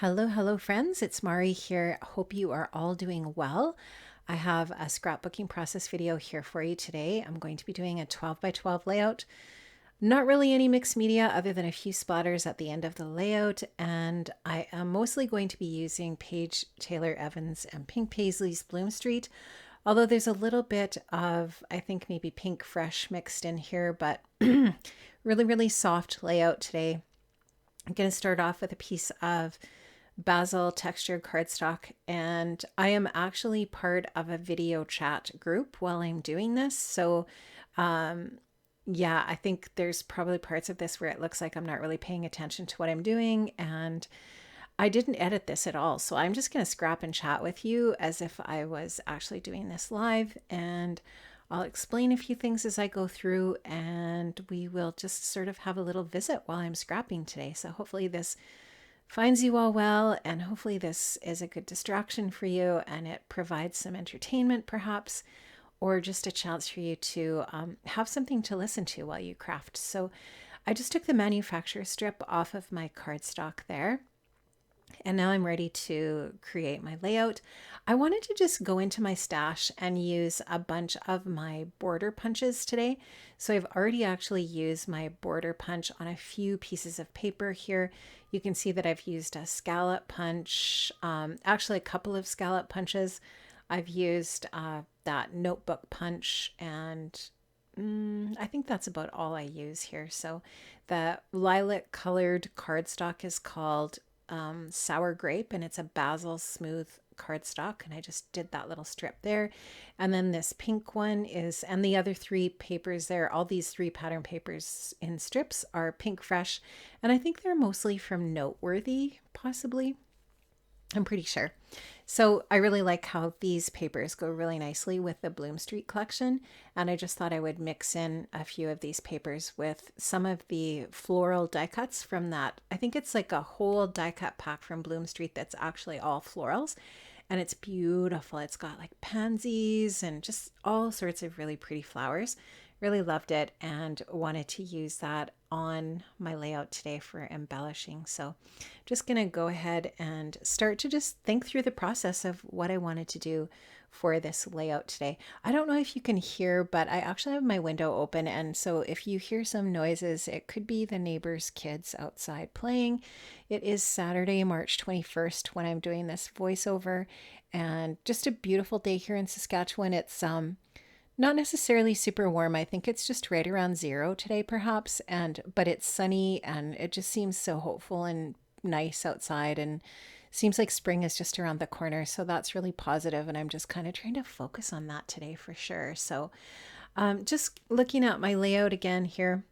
Hello, friends. It's Mari here. Hope you are all doing well. I have a scrapbooking process video here for you today. I'm going to be doing a 12 by 12 layout. Not really any mixed media other than a few splatters at the end of the layout. And I am mostly going to be using Paige Taylor Evans and Pink Paisley's Bloom Street. Although there's a little bit of, I think maybe Pink Fresh mixed in here, but really soft layout today. I'm going to start off with a piece of basil textured cardstock, and I am actually part of a video chat group while I'm doing this. So yeah, I think there's probably parts of this where it looks like I'm not really paying attention to what I'm doing, and I didn't edit this at all. So I'm just going to scrap and chat with you as if I was actually doing this live, and I'll explain a few things as I go through, and we will just sort of have a little visit while I'm scrapping today. So hopefully this finds you all well, and hopefully this is a good distraction for you and it provides some entertainment perhaps, or just a chance for you to have something to listen to while you craft. So I just took the manufacturer strip off of my cardstock there, and now I'm ready to create my layout. I wanted to just go into my stash and use a bunch of my border punches today. So I've already actually used my border punch on a few pieces of paper here. You can see that I've used a scallop punch, actually a couple of scallop punches. I've used that notebook punch, and I think that's about all I use here. So the lilac colored cardstock is called Sour Grape, and it's a basil smooth cardstock, and I just did that little strip there. And then this pink one is, and the other three papers there, all these three pattern papers in strips are Pink Fresh, and I think they're mostly from Noteworthy, possibly. I'm pretty sure. So I really like how these papers go really nicely with the Bloom Street collection. And I just thought I would mix in a few of these papers with some of the floral die cuts from that. I think it's like a whole die cut pack from Bloom Street that's actually all florals. And it's beautiful. It's got like pansies and just all sorts of really pretty flowers. Really loved it and wanted to use that on my layout today for embellishing. So just going to go ahead and start to just think through the process of what I wanted to do for this layout today. I don't know if you can hear, but I actually have my window open, and so if you hear some noises, it could be the neighbor's kids outside playing. It is Saturday, March 21st when I'm doing this voiceover, and just a beautiful day here in Saskatchewan. It's not necessarily super warm. I think it's just right around 0 today, perhaps. But it's sunny, and it just seems so hopeful and nice outside, and seems like spring is just around the corner. So that's really positive, and I'm just kind of trying to focus on that today for sure. So just looking at my layout again here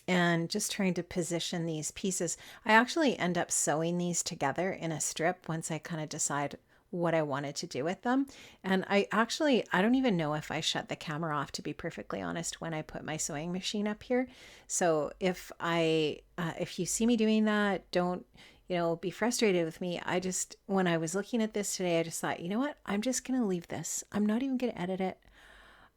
and just trying to position these pieces. I actually end up sewing these together in a strip once I kind of decide what I wanted to do with them. And I don't even know if I shut the camera off, to be perfectly honest, when I put my sewing machine up here. So if you see me doing that, don't, be frustrated with me. When I was looking at this today, I just thought, you know what? I'm just going to leave this. I'm not even going to edit it.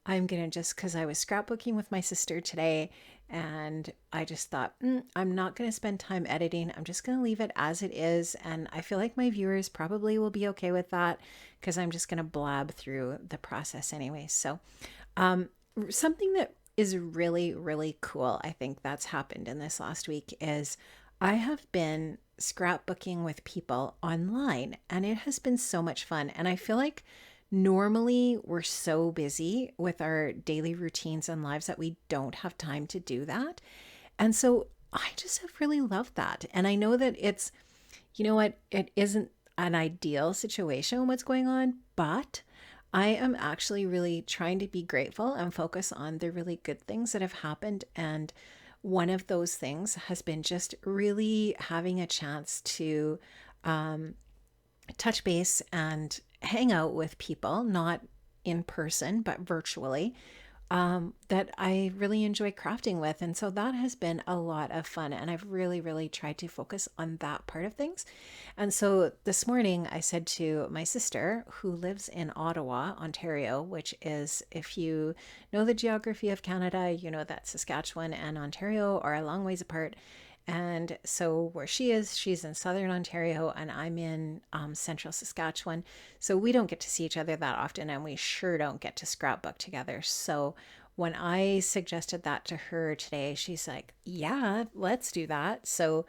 I'm going to just, because I was scrapbooking with my sister today, and I just thought, I'm not going to spend time editing. I'm just going to leave it as it is. And I feel like my viewers probably will be okay with that, because I'm just going to blab through the process anyway. So something that is really cool, I think that's happened in this last week, is I have been scrapbooking with people online, and it has been so much fun. And I feel like normally we're so busy with our daily routines and lives that we don't have time to do that. And so I just have really loved that. And I know that it's, it isn't an ideal situation what's going on, but I am actually really trying to be grateful and focus on the really good things that have happened. And one of those things has been just really having a chance to touch base and hang out with people, not in person, but virtually, that I really enjoy crafting with. And so that has been a lot of fun. And I've really tried to focus on that part of things. And so this morning I said to my sister, who lives in Ottawa, Ontario, which is, if you know the geography of Canada, you know that Saskatchewan and Ontario are a long ways apart. And so where she is, she's in Southern Ontario and I'm in Central Saskatchewan. So we don't get to see each other that often and we sure don't get to scrapbook together. So when I suggested that to her today, she's like, yeah, let's do that. So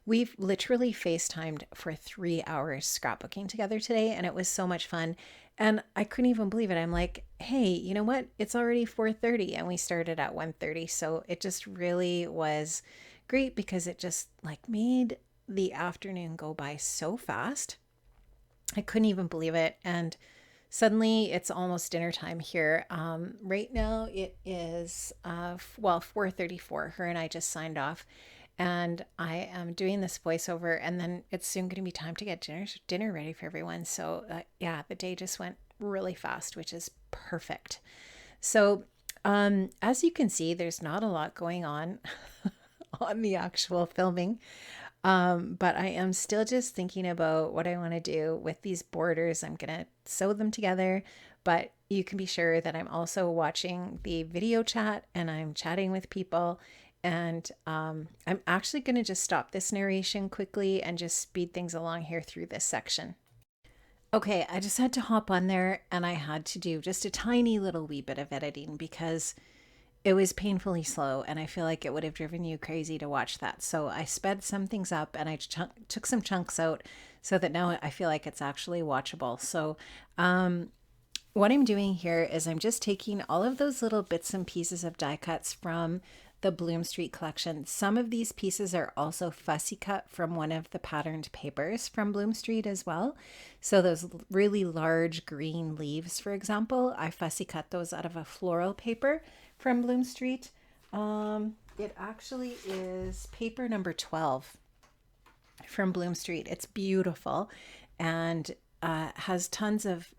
we've literally FaceTimed for 3 hours scrapbooking together today, and it was so much fun. And I couldn't even believe it. I'm like, hey, you know what? It's already 4:30 and we started at 1:30. So it just really was great because it just like made the afternoon go by so fast. I couldn't even believe it. And suddenly it's almost dinner time here. Right now it is, 4:34. Her and I just signed off and I am doing this voiceover, and then it's soon going to be time to get dinner ready for everyone. So yeah, the day just went really fast, which is perfect. So as you can see, there's not a lot going on on the actual filming. But I am still just thinking about what I want to do with these borders. I'm going to sew them together, but you can be sure that I'm also watching the video chat and I'm chatting with people. And I'm actually going to just stop this narration quickly and just speed things along here through this section. Okay, I just had to hop on there and I had to do just a tiny little wee bit of editing because it was painfully slow and I feel like it would have driven you crazy to watch that. So I sped some things up and I took some chunks out so that now I feel like it's actually watchable. So what I'm doing here is I'm just taking all of those little bits and pieces of die cuts from the Bloom Street collection. Some of these pieces are also fussy cut from one of the patterned papers from Bloom Street as well. So those really large green leaves, for example, I fussy cut those out of a floral paper from Bloom Street. It actually is paper number 12 from Bloom Street. It's beautiful and has tons of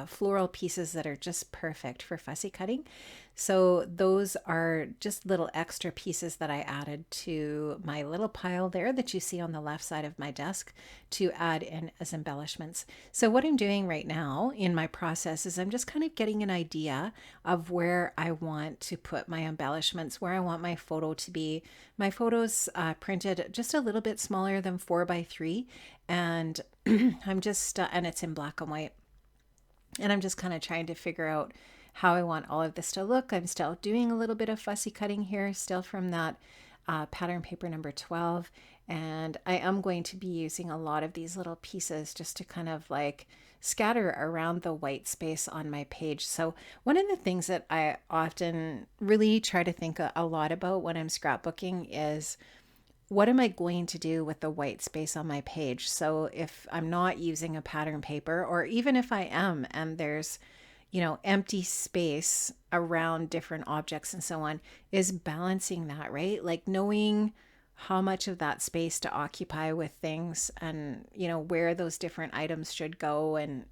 floral pieces that are just perfect for fussy cutting. So those are just little extra pieces that I added to my little pile there that you see on the left side of my desk to add in as embellishments. So what I'm doing right now in my process is I'm just kind of getting an idea of where I want to put my embellishments, where I want my photo to be. My photo's printed just a little bit smaller than 4x3, and I'm just, and it's in black and white. And I'm just kind of trying to figure out how I want all of this to look. I'm still doing a little bit of fussy cutting here, still from that pattern paper number 12. And I am going to be using a lot of these little pieces just to kind of like scatter around the white space on my page. So one of the things that I often really try to think a lot about when I'm scrapbooking is, what am I going to do with the white space on my page? So if I'm not using a pattern paper, or even if I am and there's, empty space around different objects and so on, is balancing that, right? Like knowing how much of that space to occupy with things and, where those different items should go, and,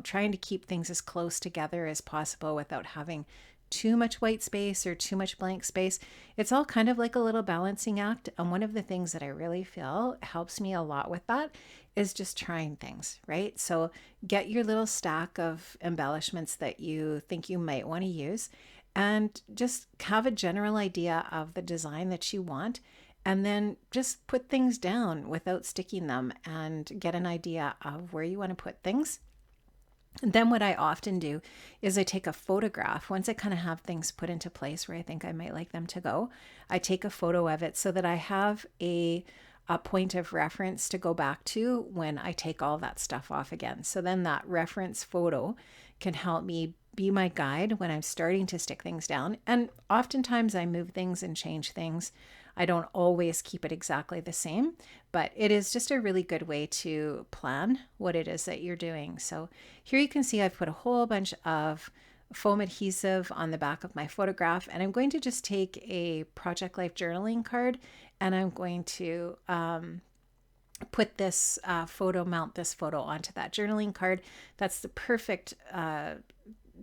trying to keep things as close together as possible without having too much white space or too much blank space. It's all kind of like a little balancing act. And one of the things that I really feel helps me a lot with that is just trying things, right? So get your little stack of embellishments that you think you might want to use and just have a general idea of the design that you want. And then just put things down without sticking them and get an idea of where you want to put things. And then what I often do is I take a photograph. Once I kind of have things put into place where I think I might like them to go, I take a photo of it so that I have a point of reference to go back to when I take all that stuff off again. So then that reference photo can help me be my guide when I'm starting to stick things down. And oftentimes I move things and change things. I don't always keep it exactly the same, but it is just a really good way to plan what it is that you're doing. So here you can see I've put a whole bunch of foam adhesive on the back of my photograph, and I'm going to just take a Project Life journaling card and I'm going to put this mount this photo onto that journaling card. That's the perfect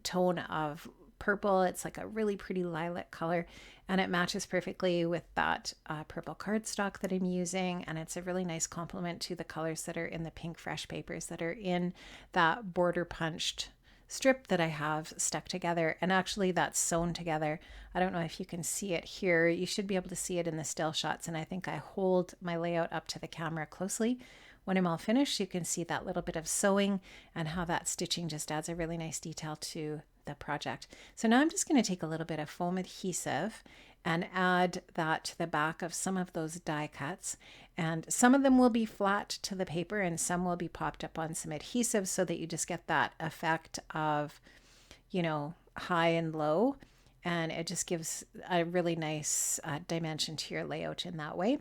tone of purple. It's like a really pretty lilac color, and it matches perfectly with that purple cardstock that I'm using, and it's a really nice complement to the colors that are in the pink fresh papers that are in that border punched strip that I have stuck together, and actually that's sewn together. I don't know if you can see it here. You should be able to see it in the still shots, and I think I hold my layout up to the camera closely. When I'm all finished, you can see that little bit of sewing and how that stitching just adds a really nice detail to the project. So now I'm just going to take a little bit of foam adhesive and add that to the back of some of those die cuts. And some of them will be flat to the paper and some will be popped up on some adhesive so that you just get that effect of, you know, high and low. And it just gives a really nice dimension to your layout in that way.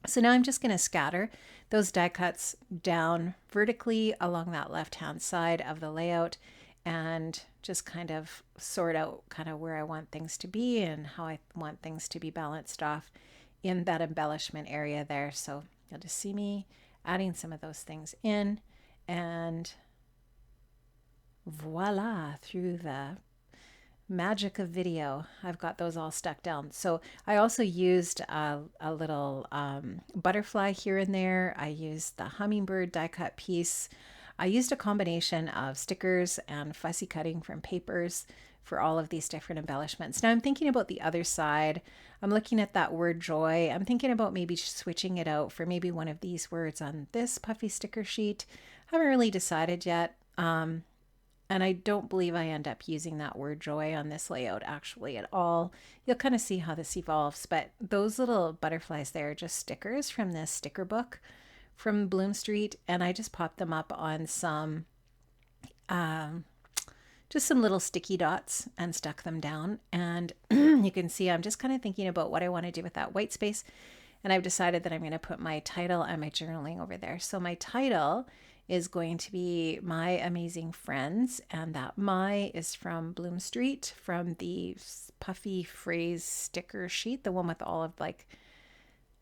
So now I'm just going to scatter those die cuts down vertically along that left-hand side of the layout and just kind of sort out kind of where I want things to be and how I want things to be balanced off in that embellishment area there. So you'll just see me adding some of those things in, and voila, through the magic of video, I've got those all stuck down. So I also used a little butterfly here and there. I used the hummingbird die cut piece. I used a combination of stickers and fussy cutting from papers for all of these different embellishments. Now I'm thinking about the other side. I'm looking at that word joy. I'm thinking about maybe switching it out for maybe one of these words on this puffy sticker sheet. Haven't really decided yet. And I don't believe I end up using that word joy on this layout actually at all. You'll kind of see how this evolves, but those little butterflies there are just stickers from this sticker book from Bloom Street, and I just popped them up on some, just some little sticky dots and stuck them down. And you can see I'm just kind of thinking about what I want to do with that white space, and I've decided that I'm going to put my title and my journaling over there. So my title is going to be My Amazing Friends, and that my is from Bloom Street, from the puffy phrase sticker sheet, the one with all of like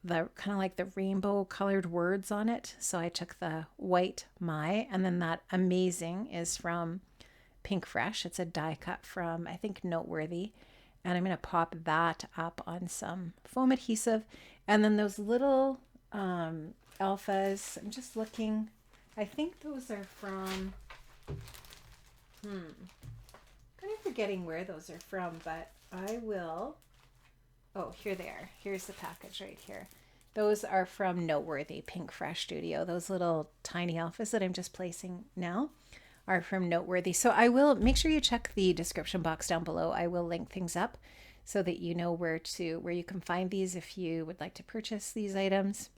the kind of like the rainbow colored words on it. So I took the white my, and then that amazing is from Pink Fresh. It's a die cut from, I think, Noteworthy, and I'm going to pop that up on some foam adhesive. And then those little alphas, I'm just looking, I think those are from, kind of forgetting where those are from, but I will, oh, here they are. Here's the package right here. Those are from Noteworthy, Pink Fresh Studio. Those little tiny alphas that I'm just placing now are from Noteworthy. So I will make sure you check the description box down below. I will link things up so that you know where you can find these if you would like to purchase these items.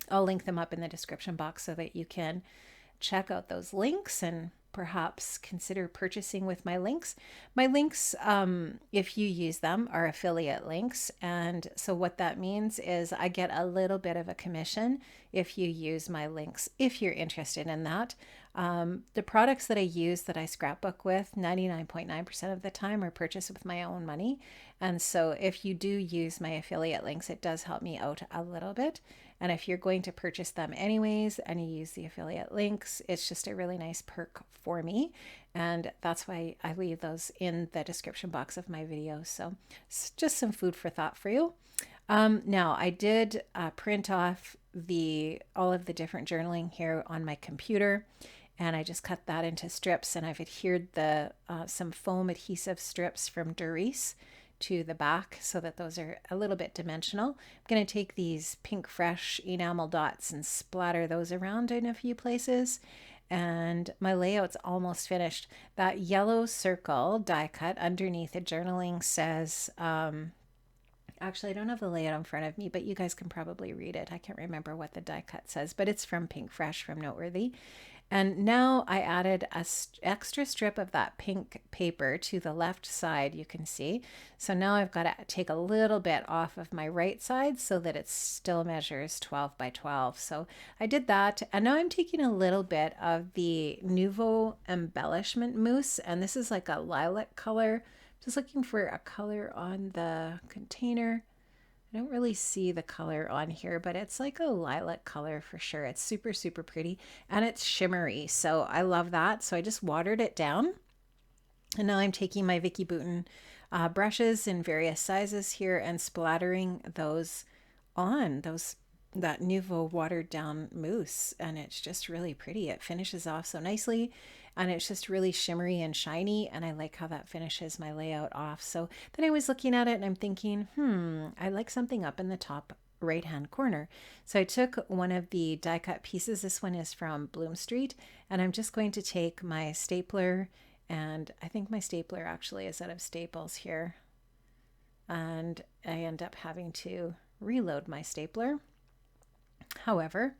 I'll link them up in the description box so that you can check out those links and perhaps consider purchasing with my links. My links, if you use them, are affiliate links. And so what that means is I get a little bit of a commission if you use my links, if you're interested in that. The products that I use that I scrapbook with 99.9% of the time are purchased with my own money. And so if you do use my affiliate links, it does help me out a little bit. And if you're going to purchase them anyways and you use the affiliate links, it's just a really nice perk for me. And that's why I leave those in the description box of my videos. So it's just some food for thought for you. Now I did print off all of the different journaling here on my computer, and I just cut that into strips, and I've adhered some foam adhesive strips from Doris to the back so that those are a little bit dimensional. I'm going to take these Pink Fresh enamel dots and splatter those around in a few places, and my layout's almost finished. That yellow circle die cut underneath the journaling says, actually I don't have the layout in front of me, but you guys can probably read it. I can't remember what the die cut says, but it's from Pink Fresh from Noteworthy. And now I added an extra strip of that pink paper to the left side, you can see. So now I've got to take a little bit off of my right side so that it still measures 12 by 12. So I did that. And now I'm taking a little bit of the Nouveau embellishment mousse. And this is like a lilac color. Just looking for a color on the container. I don't really see the color on here, but it's like a lilac color for sure. It's super, super pretty, and it's shimmery. So I love that. So I just watered it down. And now I'm taking my Vicky Bouton brushes in various sizes here and splattering those on, those that Nouveau watered down mousse, and it's just really pretty. It finishes off so nicely, and it's just really shimmery and shiny, and I like how that finishes my layout off. So then I was looking at it and I'm thinking, I like something up in the top right hand corner. So I took one of the die cut pieces. This one is from Bloom Street, and I'm just going to take my stapler, and I think my stapler actually is out of Staples here, and I end up having to reload my stapler. However,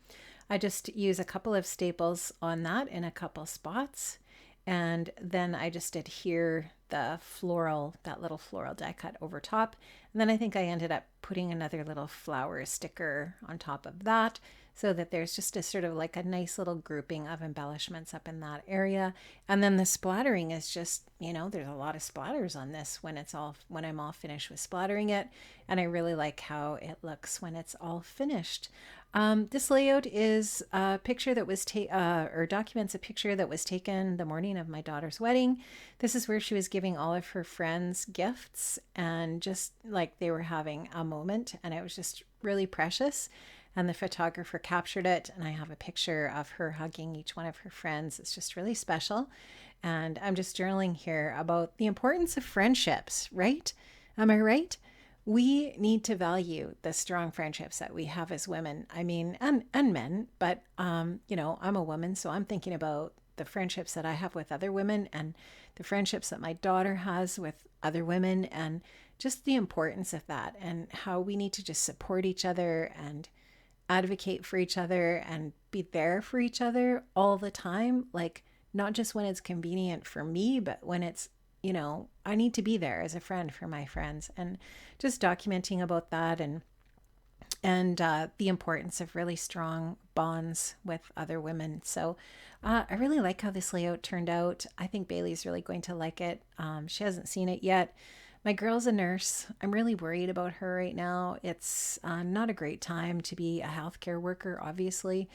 I just use a couple of staples on that in a couple spots, and then I just adhere the floral, that little floral die cut over top. And then I think I ended up putting another little flower sticker on top of that, so that there's just a sort of like a nice little grouping of embellishments up in that area. And then the splattering is just, there's a lot of splatters on this when I'm all finished with splattering it. And I really like how it looks when it's all finished. This layout is a picture that was or documents a picture that was taken the morning of my daughter's wedding. This is where she was giving all of her friends gifts, and just like they were having a moment, and it was just really precious. And the photographer captured it, and I have a picture of her hugging each one of her friends. It's just really special. And I'm just journaling here about the importance of friendships, right? Am I right? We need to value the strong friendships that we have as women. I mean, and men, but I'm a woman, so I'm thinking about the friendships that I have with other women, and the friendships that my daughter has with other women, and just the importance of that, and how we need to just support each other and advocate for each other and be there for each other all the time. Like, not just when it's convenient for me, but when it's, I need to be there as a friend for my friends, and just documenting about that, and the importance of really strong bonds with other women. So I really like how this layout turned out. I think Bailey's really going to like it. She hasn't seen it yet. My girl's a nurse. I'm really worried about her right now. It's not a great time to be a healthcare worker, obviously.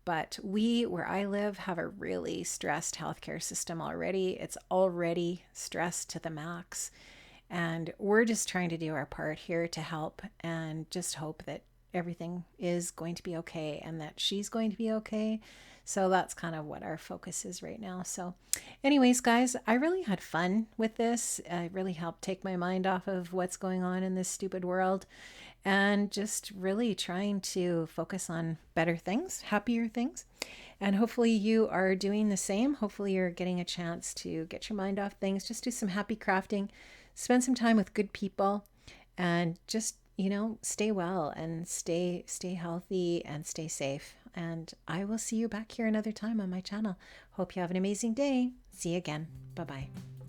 But we, where I live, have a really stressed healthcare system already. It's already stressed to the max. And we're just trying to do our part here to help, and just hope that everything is going to be okay and that she's going to be okay. So that's kind of what our focus is right now. So anyways, guys, I really had fun with this. It really helped take my mind off of what's going on in this stupid world, and just really trying to focus on better things, happier things. And hopefully you are doing the same. Hopefully you're getting a chance to get your mind off things, just do some happy crafting, spend some time with good people, and just, stay well and stay healthy and stay safe. And I will see you back here another time on my channel. Hope you have an amazing day. See you again. Bye-bye.